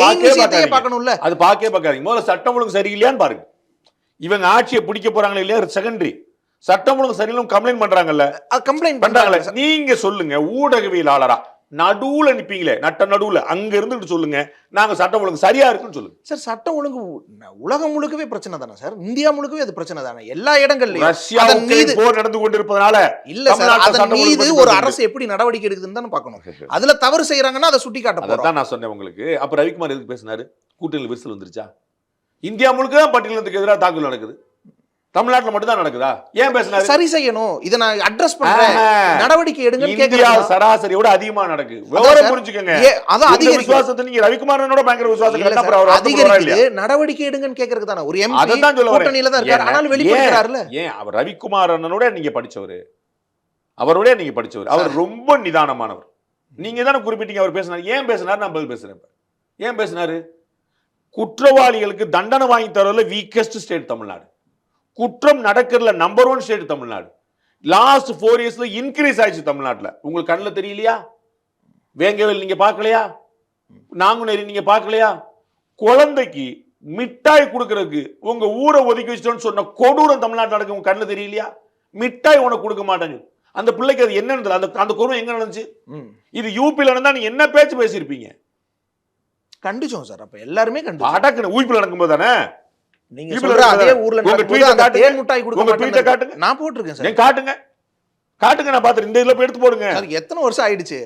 பார்க்கணும்ல. அது பார்க்காதீங்க. முதல்ல சட்டம் ஒழுங்கு சரியில்லையான்னு பாருங்க. இவங்க ஆட்சியை பிடிக்க போறாங்களா இல்லையா செகண்டரி. சட்டம் ஒழுங்கு சரியில்லை கம்ப்ளைண்ட் பண்றாங்கல்ல, கம்ப்ளைண்ட் பண்றாங்கல்ல. நீங்க சொல்லுங்க, ஊடகவியலாளரா நடுவுல நிப்பீங்களே, நடுவுல அங்க இருந்து சொல்லுங்க, நாங்க சட்டம் ஒழுங்கு சரியா இருக்குன்னு சொல்லுங்க. சார் சட்டம் ஒழுங்கு உலகம் முழுக்கவே பிரச்சனை தானே சார்? இந்தியா முழுக்கவே அது பிரச்சனை தானே? எல்லா இடங்கள்லயும் ரஷ்யாவின் மீது போர் நடந்து கொண்டிருப்பதனால இல்ல சார், அதன் மீது ஒரு அரசு எப்படி நடவடிக்கை எடுக்குதுன்னு தானே பார்க்கணும். அதுல தவறு செய்யறாங்கன்னா அதை சுட்டி காட்ட போறோம். அதான் நான் சொன்னேன் உங்களுக்கு. அப்ப ரவிக்குமார் எதுக்கு பேசினாரு? கூட்டணியில் விரிசல் வந்துருச்சா? இந்தியா முழுக்க தான் பட்டியலுக்கு எதிராக தாக்குதல் நடக்குது, தமிழ்நாட்டில் மட்டும் தான் நடக்குதா? ஏன் பேசினாரு? சரி செய்யணும், இதை நான் அட்ரஸ் பண்றேன், நடவடிக்கை எடுங்க. இந்தியா சராசரியோட அதிகமா நடக்கு. விவரம் புரிஞ்சுக்கங்க. அதான் அதிக விசுவாசத்தை நீங்க ரவிக்குமாரனோட பயங்கர விசுவாசம் அதிகரிக்குது. நடவடிக்கை எடுங்கன்னு கேக்குறதுக்கு தானே ஒரு எம்பி கூட்டணியில தான் இருக்காரு, ஆனால் வெளிப்படுத்துறாருல. ஏன் அவர் ரவிக்குமாரனோட நீங்க படிச்சவரு, அவரோட நீங்க படிச்சவர், அவர் ரொம்ப நிதானமானவர். நீங்க தானே குறிப்பிட்டீங்க அவர் பேசினார். ஏன் பேசினார்? நான் பதில் பேசுறேன். ஏன் பேசினாரு? குற்றவாளிகளுக்கு தண்டனை வாங்கி தரதுல வீக்கஸ்ட் ஸ்டேட் தமிழ்நாடு, குற்றம் நடக்கிறதுல நம்பர் 1 ஸ்டேட் தமிழ்நாடு. லாஸ்ட் 4 இயர்ஸ்ல இன்க்ரீஸ் ஆயிடுச்சு தமிழ்நாட்டில். உங்களுக்கு கண்ணில் தெரியலையா? வேங்கவேல் நீங்க பார்க்கலையா? நாங்குநேரி நீங்க பார்க்கலையா? குழந்தைக்கு மிட்டாய் கொடுக்கறதுக்கு உங்க ஊரை ஒதுக்கி வச்சிட்டோன்னு சொன்ன கொடூரம் தமிழ்நாட்டில் நடக்கும். உங்க கண்ணில் தெரியலையா? மிட்டாய் உனக்கு கொடுக்க மாட்டேங்க. அந்த பிள்ளைக்கு அது என்ன, அந்த கொடூரம் எங்க நடந்துச்சு? இது யூபியில் நடந்தா நீங்க என்ன பேச்சு பேசியிருப்பீங்க? கண்டிச்சோம் சார். அப்ப எல்லாருமே கண்டிச்சோம். அடக்குன யூபியில் நடக்கும்போது தானே நீங்க சொல்ற அதே ஊர்ல நடக்கும்போது தேன் மிட்டாய் கொடுக்க மாட்டேங்க. நான் போட்டுருக்கேன் சார். காட்டுங்க, நான் பாத்துறேன். இந்த இதுல எடுத்து போடுங்க. எத்தனை வருஷம் ஆயிடுச்சு?